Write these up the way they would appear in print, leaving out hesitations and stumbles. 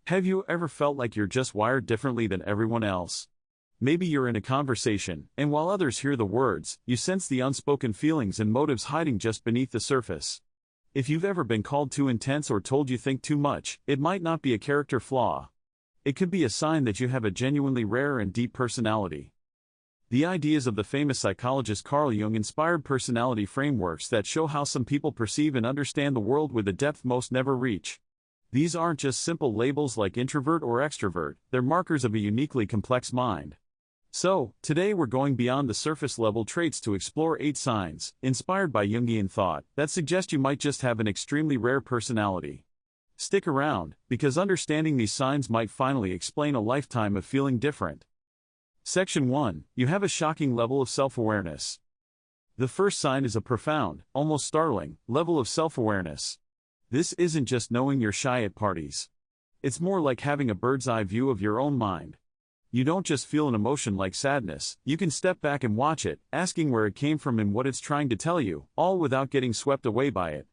Have you ever felt like you're just wired differently than everyone else? Maybe you're in a conversation, and while others hear the words, you sense the unspoken feelings and motives hiding just beneath the surface. If you've ever been called too intense or told you think too much, it might not be a character flaw. It could be a sign that you have a genuinely rare and deep personality. The ideas of the famous psychologist Carl Jung inspired personality frameworks that show how some people perceive and understand the world with a depth most never reach. These aren't just simple labels like introvert or extrovert, they're markers of a uniquely complex mind. So, today we're going beyond the surface-level traits to explore 8 signs, inspired by Jungian thought, that suggest you might just have an extremely rare personality. Stick around, because understanding these signs might finally explain a lifetime of feeling different. Section 1. You have a shocking level of self-awareness. The first sign is a profound, almost startling, level of self-awareness. This isn't just knowing you're shy at parties. It's more like having a bird's-eye view of your own mind. You don't just feel an emotion like sadness, you can step back and watch it, asking where it came from and what it's trying to tell you, all without getting swept away by it.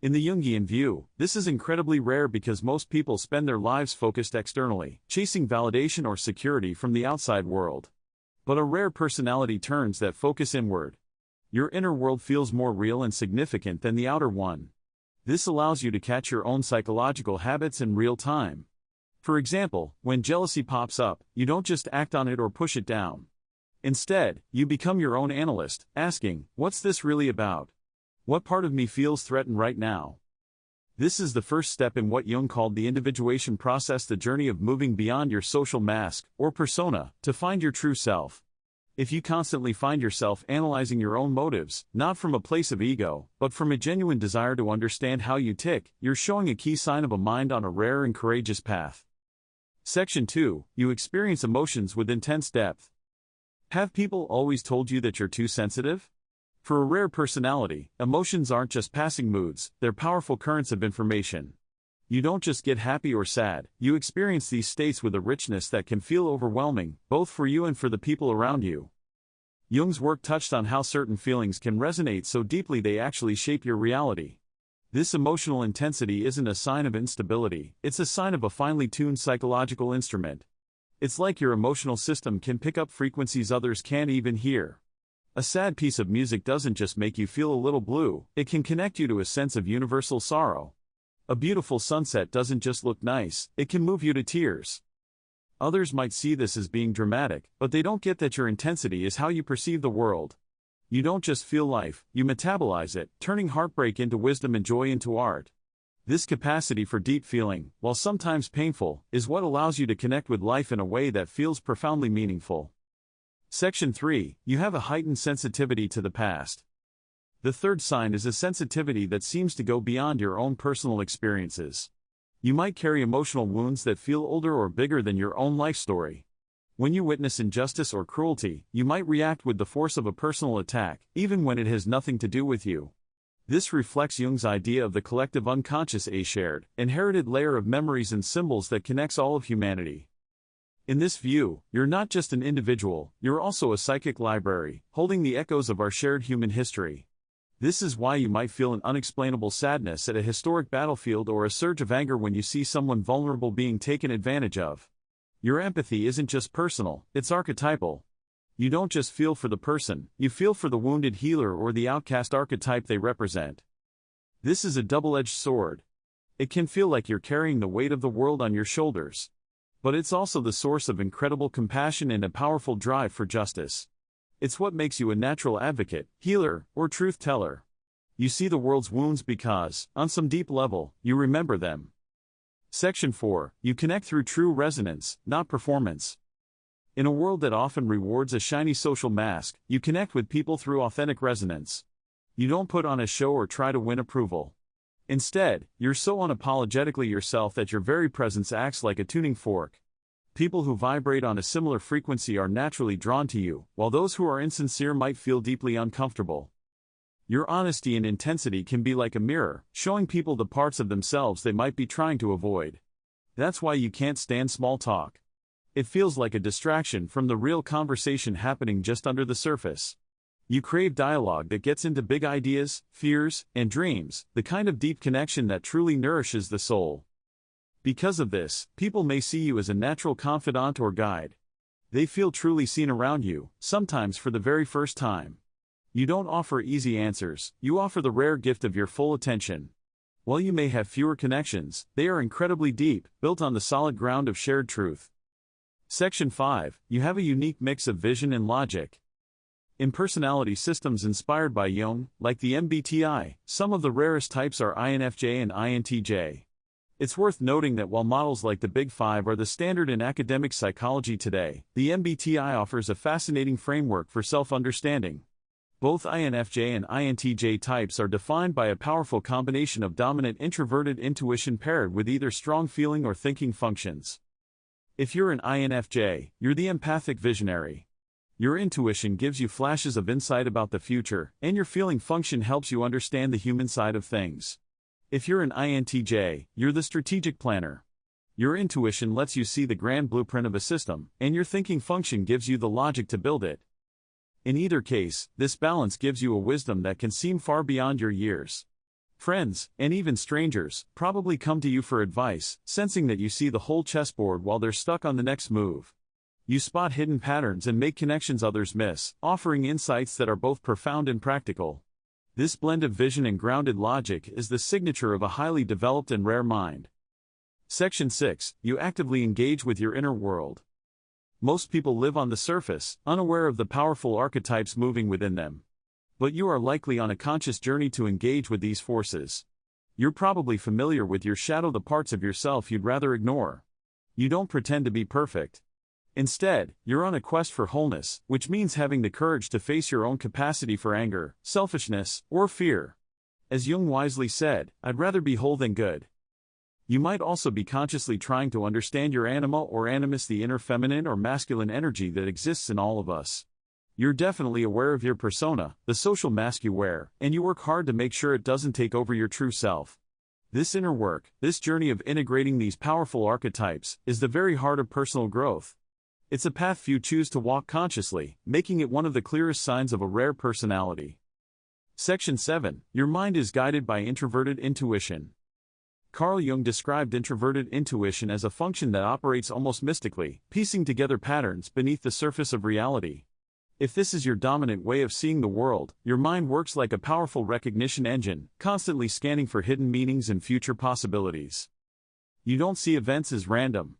In the Jungian view, this is incredibly rare because most people spend their lives focused externally, chasing validation or security from the outside world. But a rare personality turns that focus inward. Your inner world feels more real and significant than the outer one. This allows you to catch your own psychological habits in real time. For example, when jealousy pops up, you don't just act on it or push it down. Instead, you become your own analyst, asking, what's this really about? What part of me feels threatened right now? This is the first step in what Jung called the individuation process, the journey of moving beyond your social mask, or persona, to find your true self. If you constantly find yourself analyzing your own motives, not from a place of ego, but from a genuine desire to understand how you tick, you're showing a key sign of a mind on a rare and courageous path. Section 2. You experience emotions with intense depth. Have people always told you that you're too sensitive? For a rare personality, emotions aren't just passing moods, they're powerful currents of information. You don't just get happy or sad, you experience these states with a richness that can feel overwhelming, both for you and for the people around you. Jung's work touched on how certain feelings can resonate so deeply they actually shape your reality. This emotional intensity isn't a sign of instability, it's a sign of a finely tuned psychological instrument. It's like your emotional system can pick up frequencies others can't even hear. A sad piece of music doesn't just make you feel a little blue, it can connect you to a sense of universal sorrow. A beautiful sunset doesn't just look nice, it can move you to tears. Others might see this as being dramatic, but they don't get that your intensity is how you perceive the world. You don't just feel life, you metabolize it, turning heartbreak into wisdom and joy into art. This capacity for deep feeling, while sometimes painful, is what allows you to connect with life in a way that feels profoundly meaningful. Section 3. You have a heightened sensitivity to the past. The third sign is a sensitivity that seems to go beyond your own personal experiences. You might carry emotional wounds that feel older or bigger than your own life story. When you witness injustice or cruelty, you might react with the force of a personal attack, even when it has nothing to do with you. This reflects Jung's idea of the collective unconscious, a shared, inherited layer of memories and symbols that connects all of humanity. In this view, you're not just an individual, you're also a psychic library, holding the echoes of our shared human history. This is why you might feel an unexplainable sadness at a historic battlefield or a surge of anger when you see someone vulnerable being taken advantage of. Your empathy isn't just personal, it's archetypal. You don't just feel for the person, you feel for the wounded healer or the outcast archetype they represent. This is a double-edged sword. It can feel like you're carrying the weight of the world on your shoulders. But it's also the source of incredible compassion and a powerful drive for justice. It's what makes you a natural advocate, healer, or truth teller. You see the world's wounds because, on some deep level, you remember them. Section 4. You connect through true resonance, not performance. In a world that often rewards a shiny social mask, you connect with people through authentic resonance. You don't put on a show or try to win approval. Instead, you're so unapologetically yourself that your very presence acts like a tuning fork. People who vibrate on a similar frequency are naturally drawn to you, while those who are insincere might feel deeply uncomfortable. Your honesty and intensity can be like a mirror, showing people the parts of themselves they might be trying to avoid. That's why you can't stand small talk. It feels like a distraction from the real conversation happening just under the surface. You crave dialogue that gets into big ideas, fears, and dreams, the kind of deep connection that truly nourishes the soul. Because of this, people may see you as a natural confidant or guide. They feel truly seen around you, sometimes for the very first time. You don't offer easy answers, you offer the rare gift of your full attention. While you may have fewer connections, they are incredibly deep, built on the solid ground of shared truth. Section 5. You have a unique mix of vision and logic. In personality systems inspired by Jung, like the MBTI, some of the rarest types are INFJ and INTJ. It's worth noting that while models like the Big Five are the standard in academic psychology today, the MBTI offers a fascinating framework for self-understanding. Both INFJ and INTJ types are defined by a powerful combination of dominant introverted intuition paired with either strong feeling or thinking functions. If you're an INFJ, you're the empathic visionary. Your intuition gives you flashes of insight about the future, and your feeling function helps you understand the human side of things. If you're an INTJ, you're the strategic planner. Your intuition lets you see the grand blueprint of a system, and your thinking function gives you the logic to build it. In either case, this balance gives you a wisdom that can seem far beyond your years. Friends, and even strangers, probably come to you for advice, sensing that you see the whole chessboard while they're stuck on the next move. You spot hidden patterns and make connections others miss, offering insights that are both profound and practical. This blend of vision and grounded logic is the signature of a highly developed and rare mind. Section 6. You actively engage with your inner world. Most people live on the surface, unaware of the powerful archetypes moving within them. But you are likely on a conscious journey to engage with these forces. You're probably familiar with your shadow, the parts of yourself you'd rather ignore. You don't pretend to be perfect. Instead, you're on a quest for wholeness, which means having the courage to face your own capacity for anger, selfishness, or fear. As Jung wisely said, "I'd rather be whole than good." You might also be consciously trying to understand your anima or animus, the inner feminine or masculine energy that exists in all of us. You're definitely aware of your persona, the social mask you wear, and you work hard to make sure it doesn't take over your true self. This inner work, this journey of integrating these powerful archetypes, is the very heart of personal growth. It's a path few choose to walk consciously, making it one of the clearest signs of a rare personality. Section 7. Your mind is guided by introverted intuition. Carl Jung described introverted intuition as a function that operates almost mystically, piecing together patterns beneath the surface of reality. If this is your dominant way of seeing the world, your mind works like a powerful recognition engine, constantly scanning for hidden meanings and future possibilities. You don't see events as random.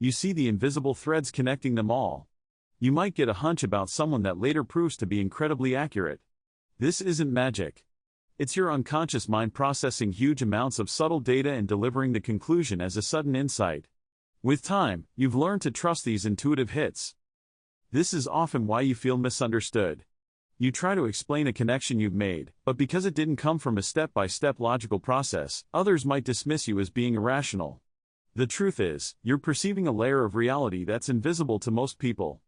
You see the invisible threads connecting them all. You might get a hunch about someone that later proves to be incredibly accurate. This isn't magic. It's your unconscious mind processing huge amounts of subtle data and delivering the conclusion as a sudden insight. With time, you've learned to trust these intuitive hits. This is often why you feel misunderstood. You try to explain a connection you've made, but because it didn't come from a step-by-step logical process, others might dismiss you as being irrational. The truth is, you're perceiving a layer of reality that's invisible to most people.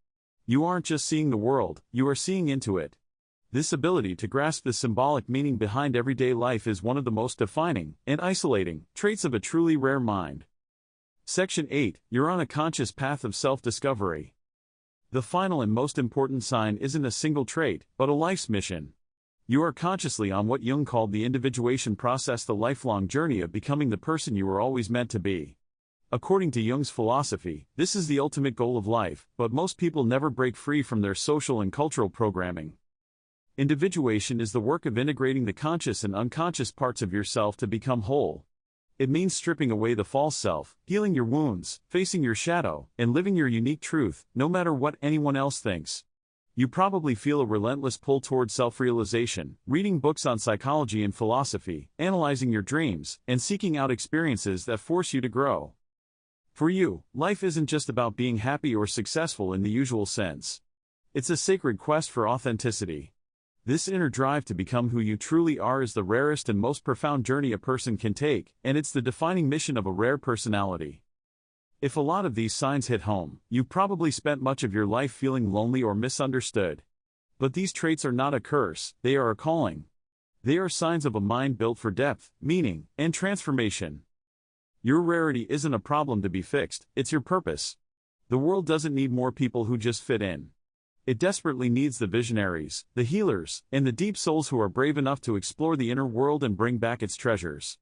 You aren't just seeing the world, you are seeing into it. This ability to grasp the symbolic meaning behind everyday life is one of the most defining and isolating traits of a truly rare mind. Section 8. You're on a conscious path of self-discovery. The final and most important sign isn't a single trait, but a life's mission. You are consciously on what Jung called the individuation process, the lifelong journey of becoming the person you were always meant to be. According to Jung's philosophy, this is the ultimate goal of life, but most people never break free from their social and cultural programming. Individuation is the work of integrating the conscious and unconscious parts of yourself to become whole. It means stripping away the false self, healing your wounds, facing your shadow, and living your unique truth, no matter what anyone else thinks. You probably feel a relentless pull toward self-realization, reading books on psychology and philosophy, analyzing your dreams, and seeking out experiences that force you to grow. For you, life isn't just about being happy or successful in the usual sense. It's a sacred quest for authenticity. This inner drive to become who you truly are is the rarest and most profound journey a person can take, and it's the defining mission of a rare personality. If a lot of these signs hit home, you've probably spent much of your life feeling lonely or misunderstood. But these traits are not a curse, they are a calling. They are signs of a mind built for depth, meaning, and transformation. Your rarity isn't a problem to be fixed, it's your purpose. The world doesn't need more people who just fit in. It desperately needs the visionaries, the healers, and the deep souls who are brave enough to explore the inner world and bring back its treasures.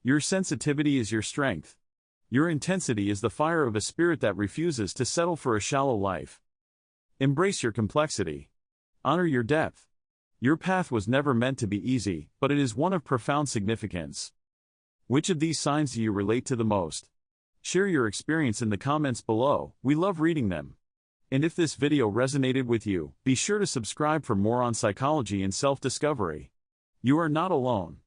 Your sensitivity is your strength. Your intensity is the fire of a spirit that refuses to settle for a shallow life. Embrace your complexity. Honor your depth. Your path was never meant to be easy, but it is one of profound significance. Which of these signs do you relate to the most? Share your experience in the comments below, we love reading them. And if this video resonated with you, be sure to subscribe for more on psychology and self-discovery. You are not alone.